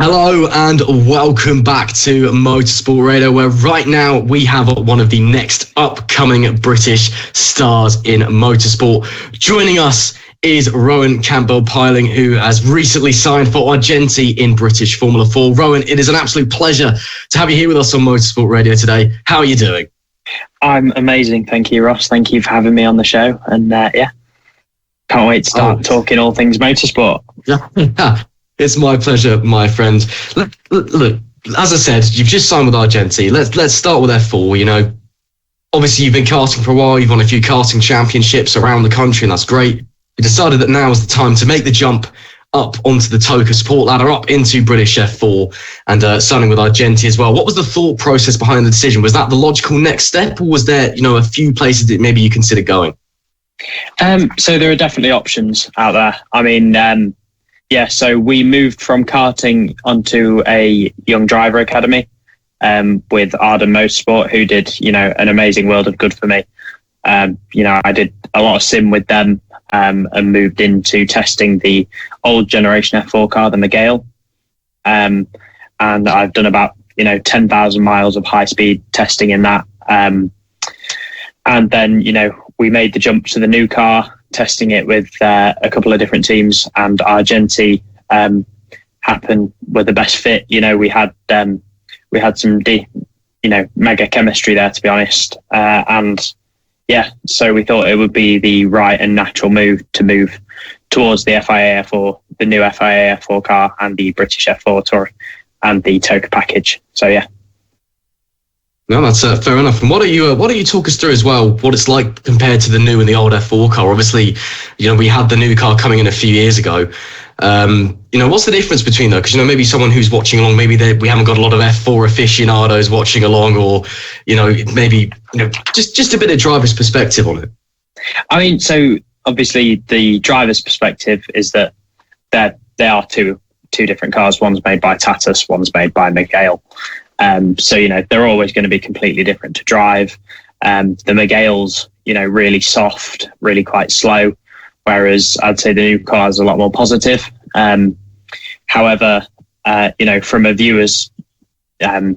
Hello and welcome back to Motorsport Radio, where right now we have one of the next upcoming British stars in motorsport. Joining us is Rowan Campbell-Pilling, who has recently signed for Argenti in British Formula 4. Rowan, it is an absolute pleasure to have you here with us on Motorsport Radio today. How are you doing? I'm amazing. Thank you, Ross. Thank you for having me on the show. And can't wait to start talking all things motorsport. Yeah. It's my pleasure, my friend. Look, as I said, you've just signed with Argenti. Let's start with F4. You know, obviously you've been karting for a while. You've won a few karting championships around the country, and that's great. You decided that now is the time to make the jump up onto the TOCA support ladder, up into British F4, and signing with Argenti as well. What was the thought process behind the decision? Was that the logical next step, or was there, a few places that maybe you considered going? So there are definitely options out there. I mean, so we moved from karting onto a young driver academy with Arden Motorsport, who did, an amazing world of good for me. I did a lot of sim with them and moved into testing the old generation F4 car, the Megale. And I've done about, 10,000 miles of high-speed testing in that. And then, we made the jump to the new car, testing it with a couple of different teams, and Argenti happened with the best fit. We had some mega chemistry there, to be honest, so we thought it would be the right and natural move towards the FIA F4, the new FIA F4 car, and the British F4 Tour and the TOCA package. So yeah. No, that's fair enough. And why don't you talk us through as well what it's like compared to the new and the old F4 car? Obviously, we had the new car coming in a few years ago. What's the difference between those? Because maybe someone who's watching along, maybe we haven't got a lot of F4 aficionados watching along, or maybe just a bit of driver's perspective on it. I mean, so obviously the driver's perspective is that they are two different cars. One's made by Tatus, one's made by Megale. They're always going to be completely different to drive. The Megale's, really soft, really quite slow, whereas I'd say the new car is a lot more positive. However, from a viewer's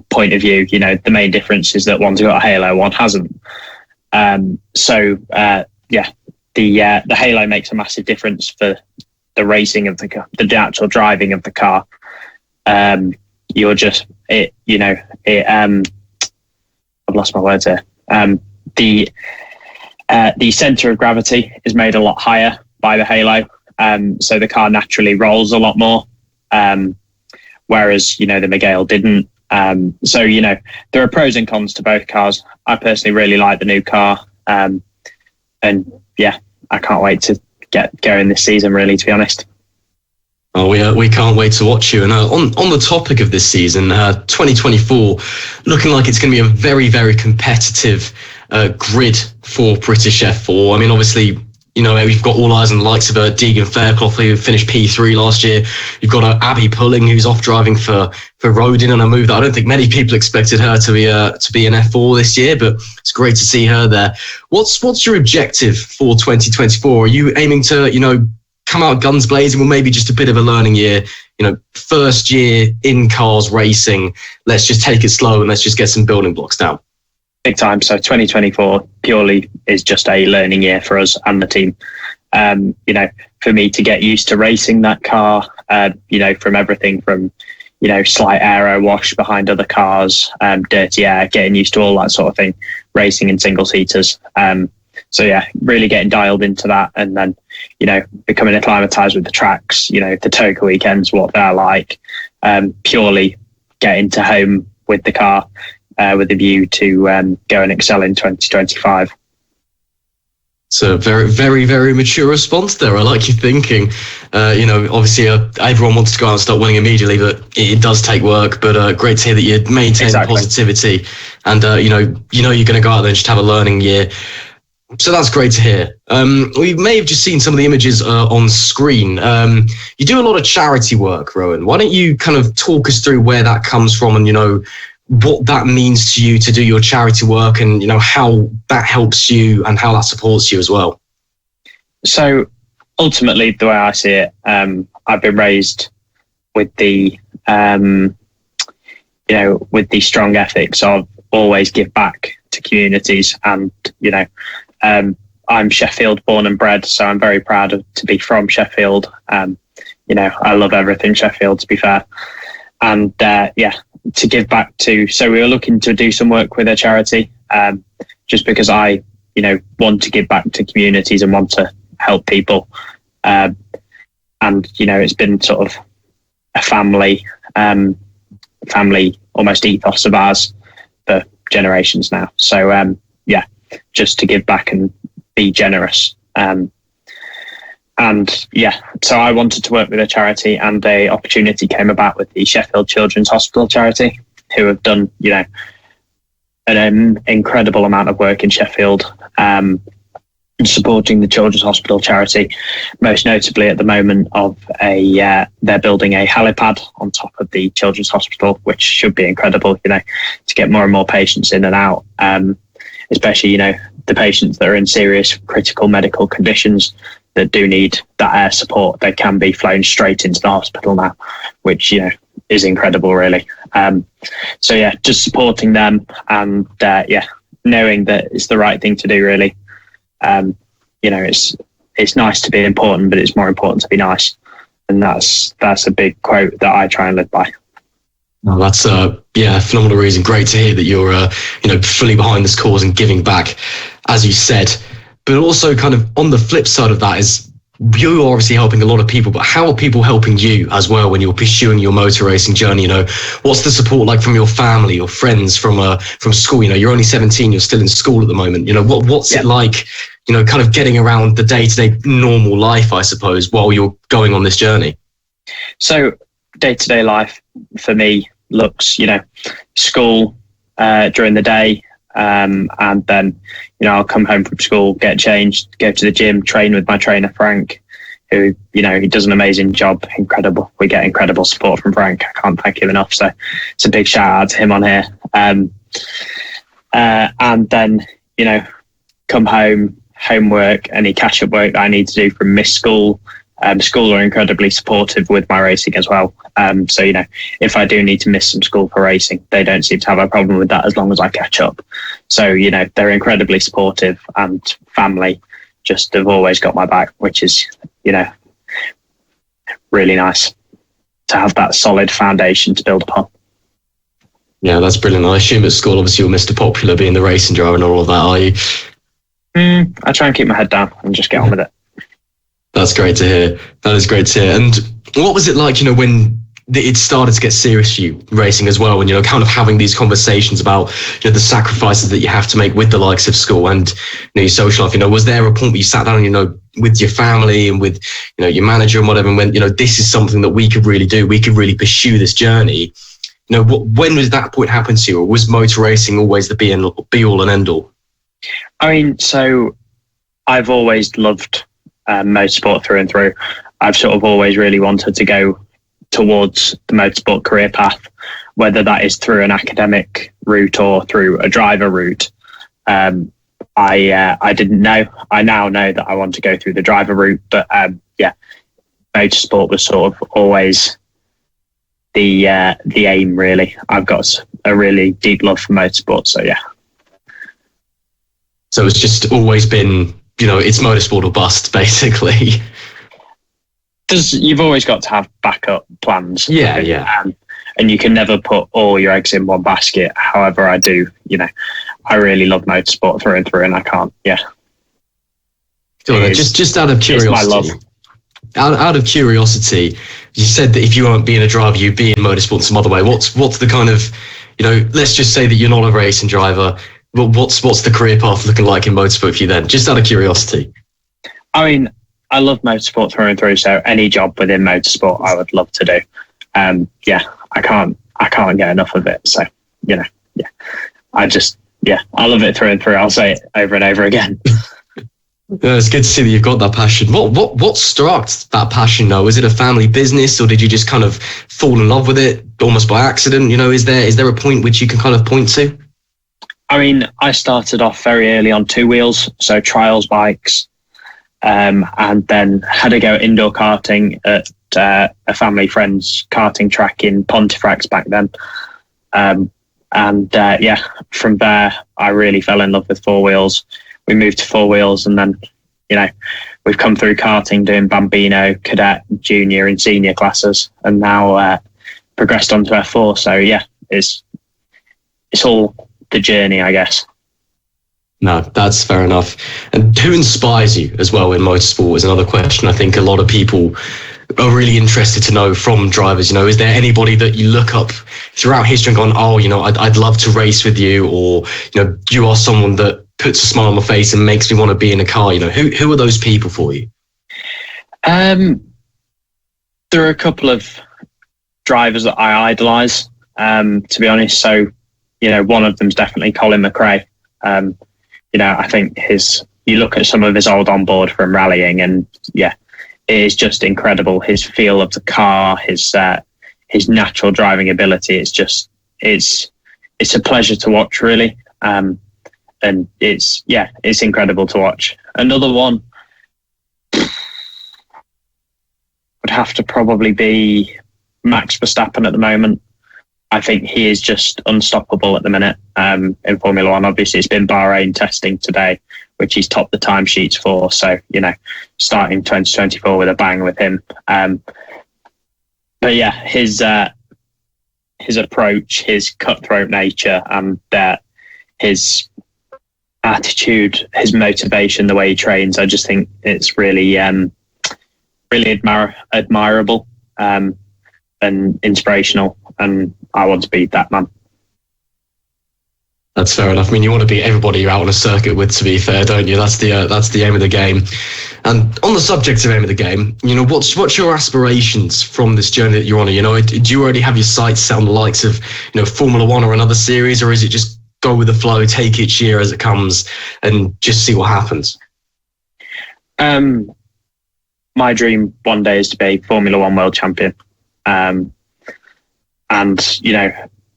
point of view, the main difference is that one's got a halo, one hasn't. The halo makes a massive difference for the racing of the actual driving of the car. I've lost my words here. The center of gravity is made a lot higher by the halo. So the car naturally rolls a lot more. Whereas, the Megale didn't. There are pros and cons to both cars. I personally really like the new car. I can't wait to get going this season, really, to be honest. Oh, we can't wait to watch you. And on the topic of this season, 2024, looking like it's going to be a very, very competitive grid for British F4. I mean, obviously, we've got all eyes on the likes of Deegan Fairclough, who finished P3 last year. You've got Abby Pulling, who's off driving for Rodin, on a move that I don't think many people expected her to be an F4 this year, but it's great to see her there. What's your objective for 2024? Are you aiming to, come out guns blazing, or maybe just a bit of a learning year, first year in cars racing, let's just take it slow and let's just get some building blocks down? Big time. So 2024 purely is just a learning year for us and the team. For me to get used to racing that car, from everything from, slight aero wash behind other cars, dirty air, getting used to all that sort of thing, racing in single seaters. Really getting dialed into that, and then, becoming acclimatized with the tracks, the TOCA weekends, what they're like, purely getting to home with the car, with a view to go and excel in 2025. It's a very, very, very mature response there. I like your thinking. Obviously everyone wants to go out and start winning immediately, but it does take work. But great to hear that you maintain positivity, and you're going to go out there and just have a learning year. So that's great to hear. We may have just seen some of the images on screen. You do a lot of charity work, Rowan. Why don't you kind of talk us through where that comes from, and what that means to you to do your charity work, and how that helps you and how that supports you as well? So ultimately, the way I see it, I've been raised with the with the strong ethics of always give back to communities. And, I'm Sheffield born and bred, so I'm very proud to be from Sheffield. I love everything Sheffield, to be fair. And to give back to, so we were looking to do some work with a charity, just because I, want to give back to communities and want to help people. And, it's been sort of a family almost ethos of ours for generations now. So, just to give back and be generous. So I wanted to work with a charity, and a opportunity came about with the Sheffield Children's Hospital charity, who have done, an incredible amount of work in Sheffield, supporting the Children's Hospital charity, most notably at the moment they're building a helipad on top of the Children's Hospital, which should be incredible, to get more and more patients in and out, especially, the patients that are in serious critical medical conditions that do need that air support. They can be flown straight into the hospital now, which, is incredible, really. Just supporting them and, knowing that it's the right thing to do, really. It's nice to be important, but it's more important to be nice. And that's a big quote that I try and live by. Well, that's a phenomenal reason. Great to hear that you're fully behind this cause and giving back, as you said. But also, kind of on the flip side of that, is you are obviously helping a lot of people, but how are people helping you as well when you're pursuing your motor racing journey? What's the support like from your family, your friends, from school? You're only 17, you're still in school at the moment. What's it like? Kind of getting around the day-to-day normal life, I suppose, while you're going on this journey. So day-to-day life for me looks, school during the day, and then, I'll come home from school, get changed, go to the gym, train with my trainer, Frank, who, he does an amazing job. Incredible. We get incredible support from Frank. I can't thank him enough. So it's a big shout out to him on here. And then, come home, homework, any catch-up work that I need to do from missed school. School are incredibly supportive with my racing as well. So, if I do need to miss some school for racing, they don't seem to have a problem with that as long as I catch up. So, they're incredibly supportive, and family just have always got my back, which is, really nice to have that solid foundation to build upon. Yeah, that's brilliant. I assume at school, obviously, you're Mr. Popular, being the racing driver and all of that, are you? I try and keep my head down and just get on with it. That's great to hear. That is great to hear. And what was it like, when it started to get serious for you, racing as well, and, kind of having these conversations about, the sacrifices that you have to make with the likes of school and, your social life? Was there a point where you sat down, with your family and with, your manager and whatever, and went, this is something that we could really do, we could really pursue this journey? When was that point happen to you, or was motor racing always the be all and end all? So I've always loved motorsport through and through. I've sort of always really wanted to go towards the motorsport career path, whether that is through an academic route or through a driver route. I didn't know. I now know that I want to go through the driver route, but motorsport was sort of always the aim, really. I've got a really deep love for motorsport, so yeah. So it's just always been, it's motorsport or bust, basically. You've always got to have backup plans. Yeah. And you can never put all your eggs in one basket. However, I do, I really love motorsport through and through, and I can't, Just out of curiosity. It's my love. Out of curiosity, you said that if you weren't being a driver, you'd be in motorsport some other way. What's the kind of, let's just say that you're not a racing driver. Well, what's the career path looking like in motorsport for you then? Just out of curiosity. I love motorsport through and through, so any job within motorsport I would love to do. I can't get enough of it. So, I love it through and through. I'll say it over and over again. Yeah, it's good to see that you've got that passion. What struck that passion though? Was it a family business, or did you just kind of fall in love with it almost by accident? Is there a point which you can kind of point to? I started off very early on two wheels, so trials bikes, and then had to go indoor karting at a family friend's karting track in Pontefract back then. From there, I really fell in love with four wheels. We moved to four wheels, and then, we've come through karting doing Bambino, Cadet, Junior and Senior classes, and now progressed onto F4. So yeah, it's all the journey, I guess. No, that's fair enough. And who inspires you as well in motorsport is another question I think a lot of people are really interested to know from drivers. Is there anybody that you look up throughout history and gone, I'd love to race with you, or, you are someone that puts a smile on my face and makes me want to be in a car? Who are those people for you? There are a couple of drivers that I idolise, to be honest. So, one of them's definitely Colin McRae. I think you look at some of his old onboard from rallying, and yeah, it is just incredible. His feel of the car, his natural driving ability. It's a pleasure to watch, really. And it's incredible to watch. Another one would have to probably be Max Verstappen at the moment. I think he is just unstoppable at the minute in Formula One. Obviously, it's been Bahrain testing today, which he's topped the timesheets for. So, starting 2024 with a bang with him. But yeah, his approach, his cutthroat nature, and his attitude, his motivation, the way he trains, I just think it's really, really admirable and inspirational. And I want to be that man. That's fair enough. I mean, you want to beat everybody you're out on a circuit with, to be fair, don't you? That's the aim of the game. And on the subject of aim of the game, what's your aspirations from this journey that you're on? Do you already have your sights set on the likes of, Formula One or another series, or is it just go with the flow, take each year as it comes, and just see what happens? My dream one day is to be Formula One world champion. And,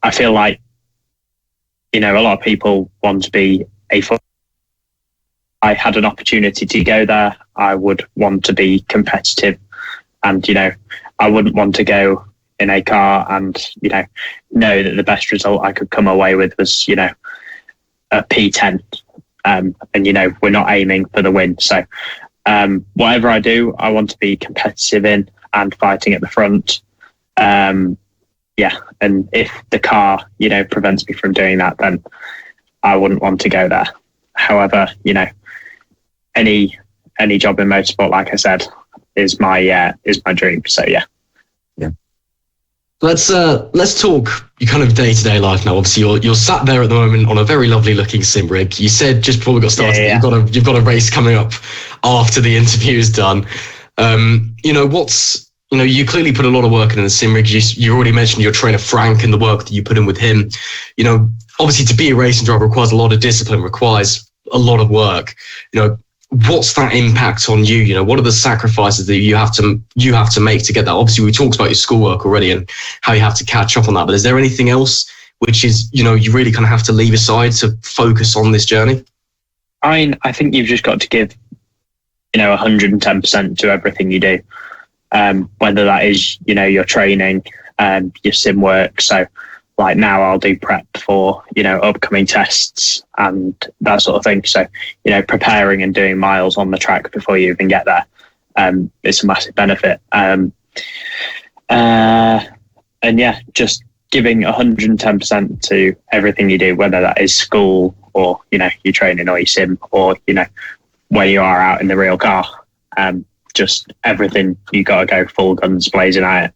I feel like, a lot of people want to be I had an opportunity to go there. I would want to be competitive, and, I wouldn't want to go in a car and, know that the best result I could come away with was, a P10. And, we're not aiming for the win. So whatever I do, I want to be competitive in and fighting at the front. And if the car, prevents me from doing that, then I wouldn't want to go there. However, any job in motorsport, like I said, is my dream. So yeah. Let's talk your kind of day-to-day life now. Obviously, you're sat there at the moment on a very lovely looking sim rig. You said just before we got started, that you've got a race coming up after the interview is done. You clearly put a lot of work in the sim rig. You already mentioned your trainer Frank and the work that you put in with him. Obviously to be a racing driver requires a lot of discipline, requires a lot of work. What's that impact on you? What are the sacrifices that you have to make to get that? Obviously, we talked about your schoolwork already and how you have to catch up on that. But is there anything else which is, you really kind of have to leave aside to focus on this journey? I think you've just got to give, 110% to everything you do. Whether that is, your training, your sim work. So like now I'll do prep for, upcoming tests and that sort of thing. So, preparing and doing miles on the track before you even get there, it's a massive benefit. And yeah, just giving 110% to everything you do, whether that is school or, your training or your sim or, when you are out in the real car, just everything, you got to go full guns blazing at it.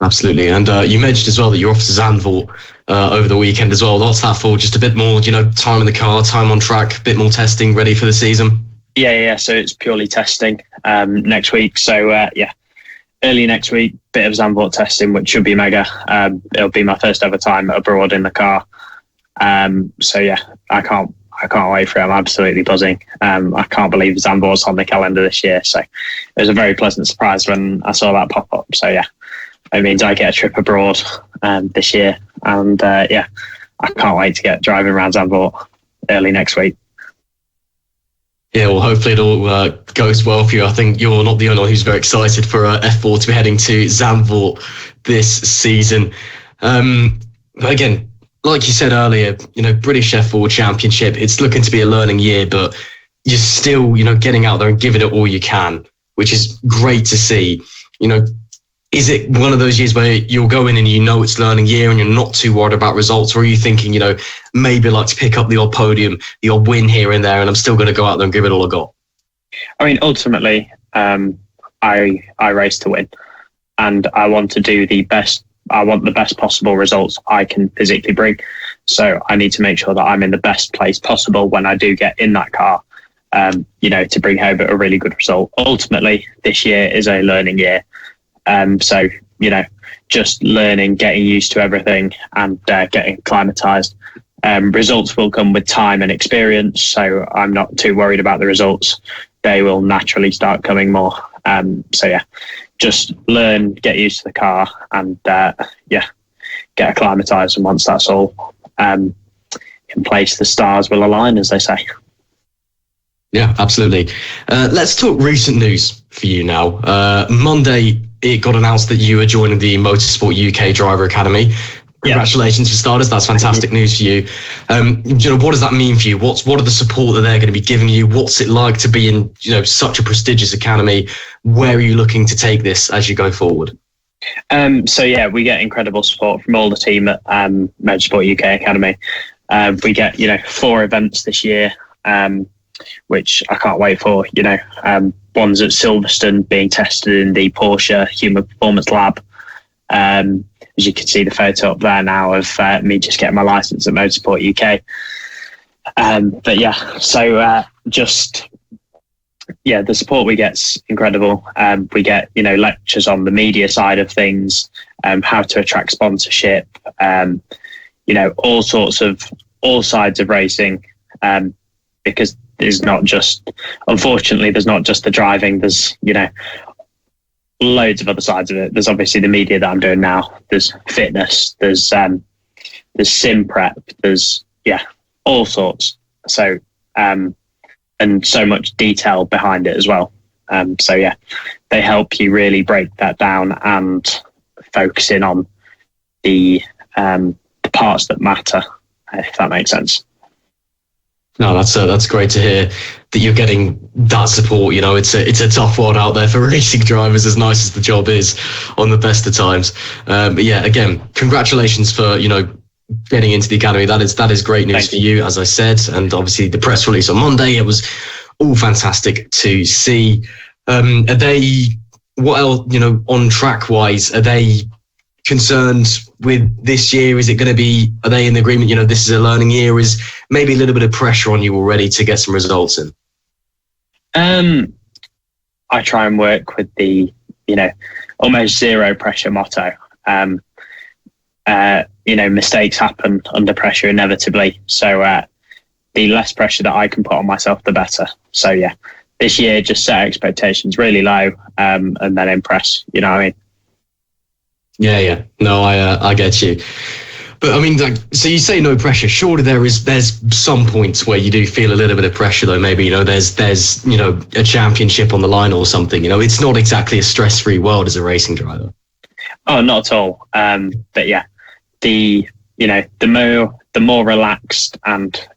Absolutely. And you mentioned as well that you're off to Zandvoort over the weekend as well. What's that for? Just a bit more, time in the car, time on track, a bit more testing, ready for the season? Yeah. So it's purely testing next week. So early next week, bit of Zandvoort testing, which should be mega. It'll be my first ever time abroad in the car. So yeah, I can't wait for it. I'm absolutely buzzing. I can't believe Zandvoort's on the calendar this year. So it was a very pleasant surprise when I saw that pop up. So yeah, it means I get a trip abroad this year. And I can't wait to get driving around Zandvoort early next week. Yeah, well, hopefully it all goes well for you. I think you're not the only one who's very excited for F4 to be heading to Zandvoort this season. But again, like you said earlier, British F4 Championship, it's looking to be a learning year, but you're still, getting out there and giving it all you can, which is great to see. Is it one of those years where you'll go in and it's learning year and you're not too worried about results? Or are you thinking, maybe I'd like to pick up the odd podium, the odd win here and there, and I'm still going to go out there and give it all I got? I mean, ultimately, I race to win, and I want to do the best. I want the best possible results I can physically bring. So I need to make sure that I'm in the best place possible when I do get in that car, to bring home a really good result. Ultimately, this year is a learning year. So, just learning, getting used to everything and getting acclimatized. Results will come with time and experience, so I'm not too worried about the results. They will naturally start coming more. Just learn, get used to the car and, get acclimatized. And once that's all in place, the stars will align, as they say. Yeah, absolutely. Let's talk recent news for you now. Monday, it got announced that you are joining the Motorsport UK Driver Academy. Congratulations for starters. That's fantastic news for you. What does that mean for you? What are the support that they're going to be giving you? What's it like to be in, such a prestigious academy? Where are you looking to take this as you go forward? We get incredible support from all the team at Motorsport UK Academy. We get, 4 events this year, which I can't wait for. One's at Silverstone being tested in the Porsche Human Performance Lab. As you can see the photo up there now of me just getting my license at Motorsport UK. The support we get's incredible. We get, lectures on the media side of things, how to attract sponsorship, all sides of racing, because there's not just the driving, there's, loads of other sides of it. There's obviously the media that I'm doing now. There's fitness. There's sim prep. There's all sorts. So and so much detail behind it as well. They help you really break that down and focus in on the parts that matter, if that makes sense. No, that's great to hear that you're getting that support. It's a tough world out there for racing drivers, as nice as the job is on the best of times. Again, congratulations for, getting into the academy. That is great news for you, as I said. And obviously the press release on Monday, it was all fantastic to see. Are they, what else, on track wise, are they concerned with this year? Is it going to be, are they in agreement, this is a learning year? Is maybe a little bit of pressure on you already to get some results in? I try and work with the, almost zero pressure motto. Mistakes happen under pressure inevitably. So the less pressure that I can put on myself, the better. So this year, just set expectations really low and then impress, you know what I mean? Yeah. No, I get you. But I mean, so you say no pressure. Surely there's some points where you do feel a little bit of pressure, though. Maybe there's a championship on the line or something. It's not exactly a stress-free world as a racing driver. Oh, not at all. But the more relaxed and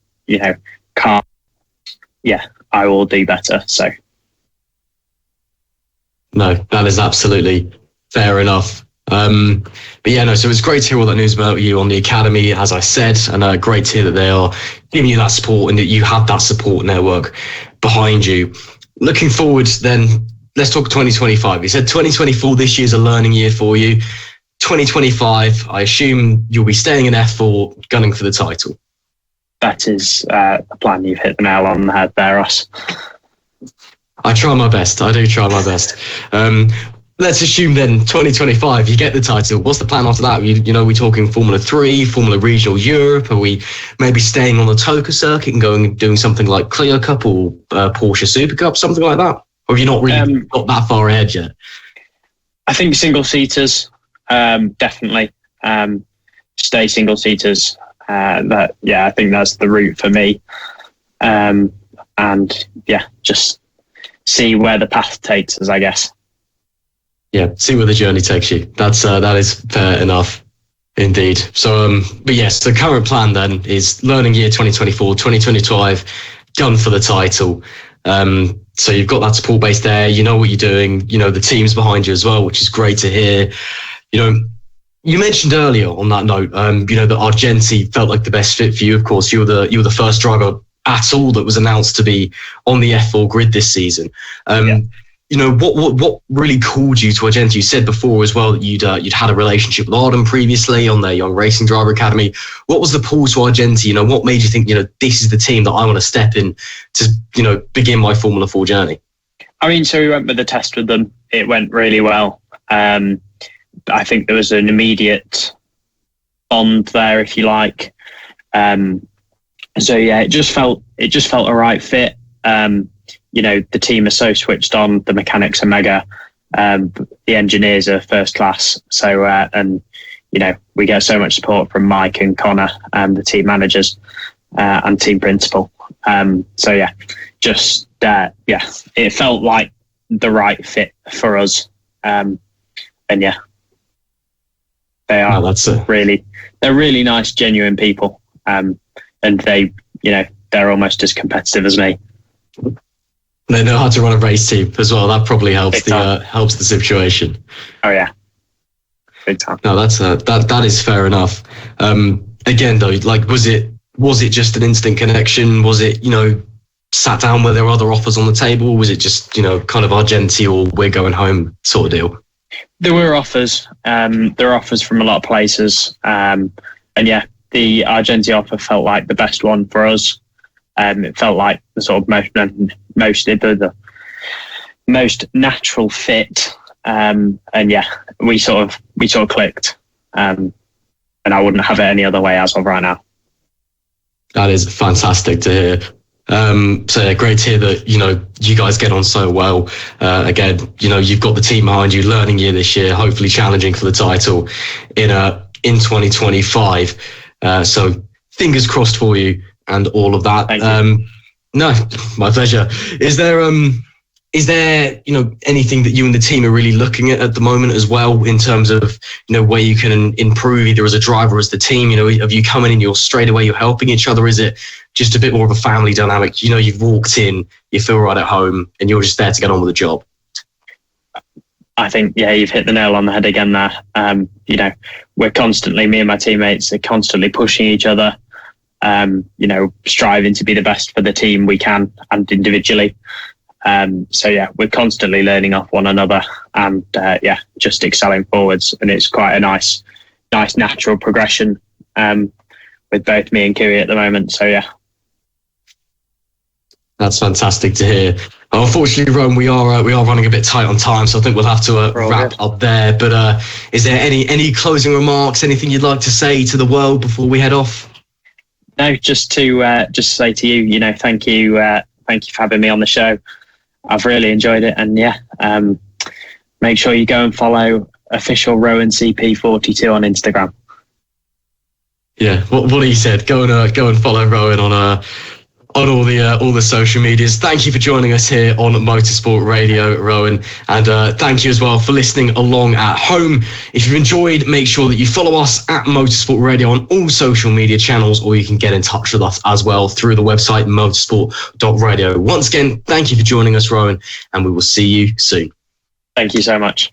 calm, I will do better. So no, that is absolutely fair enough. So it's great to hear all that news about you on the academy, as I said, and great to hear that they are giving you that support and that you have that support network behind you. Looking forward then, let's talk 2025. You said 2024, this year's a learning year for you. 2025, I assume you'll be staying in F4, gunning for the title. That is the plan. You've hit the nail on the head there, Ross. I try my best. I do try my best. Let's assume then 2025, you get the title. What's the plan after that? We talking Formula 3, Formula Regional Europe? Are we maybe staying on the TOCA circuit and going and doing something like Clio Cup or Porsche Super Cup, something like that? Or have you not really got that far ahead yet? I think single-seaters, definitely. Stay single-seaters. I think that's the route for me. and just see where the path takes us, I guess. Yeah, see where the journey takes you. That is fair enough, indeed. So, but yes, the current plan then is learning year 2024, 2025, gun for the title. So you've got that support base there. You know what you're doing. You know the team's behind you as well, which is great to hear. You know, you mentioned earlier on that note, that Argenti felt like the best fit for you. Of course, you were the first driver at all that was announced to be on the F4 grid this season. What really called you to Argenti? You said before as well that you'd had a relationship with Arden previously on their Young Racing Driver Academy. What was the pull to Argenti? What made you think, this is the team that I want to step in to, begin my Formula 4 journey? I mean, so we went with the test with them. It went really well. I think there was an immediate bond there, if you like. It just felt a right fit. The team are so switched on. The mechanics are mega. The engineers are first class. So, we get so much support from Mike and Connor, the team managers, and team principal. It felt like the right fit for us. They are they're really nice, genuine people. And they're almost as competitive as me. They know how to run a race team as well. That probably helps the situation. Oh yeah, big time. No, that is fair enough. Again though, like was it just an instant connection? Was it sat down where there were other offers on the table? Or was it just kind of Argenti or we're going home sort of deal? There were offers. There were offers from a lot of places. The Argenti offer felt like the best one for us. It felt like the sort of most natural fit. We sort of clicked. And I wouldn't have it any other way as of right now. That is fantastic to hear. Great to hear that, you guys get on so well. Again, you've got the team behind you, learning year this year, hopefully challenging for the title in 2025. So fingers crossed for you and all of that. No, my pleasure. Is there anything that you and the team are really looking at the moment as well in terms of where you can improve either as a driver or as the team? Have you come in and you're straight away you're helping each other? Is it just a bit more of a family dynamic? You've walked in, you feel right at home, and you're just there to get on with the job. I think you've hit the nail on the head again there. We're constantly, me and my teammates are constantly pushing each other. Striving to be the best for the team we can and individually. We're constantly learning off one another and just excelling forwards. And it's quite a nice natural progression with both me and Kiwi at the moment. So yeah. That's fantastic to hear. Unfortunately, Rowan, we are running a bit tight on time, so I think we'll have to wrap up there. But is there any closing remarks, anything you'd like to say to the world before we head off? No, just to say to you, thank you for having me on the show. I've really enjoyed it, and make sure you go and follow official Rowan CP42 on Instagram. Yeah, what he said. Go and follow Rowan on all the social medias. Thank you for joining us here on Motorsport Radio, Rowan, and thank you as well for listening along at home. If you've enjoyed, make sure that you follow us at Motorsport Radio on all social media channels, or you can get in touch with us as well through the website motorsport.radio. Once again, thank you for joining us, Rowan, and we will see you soon. Thank you so much.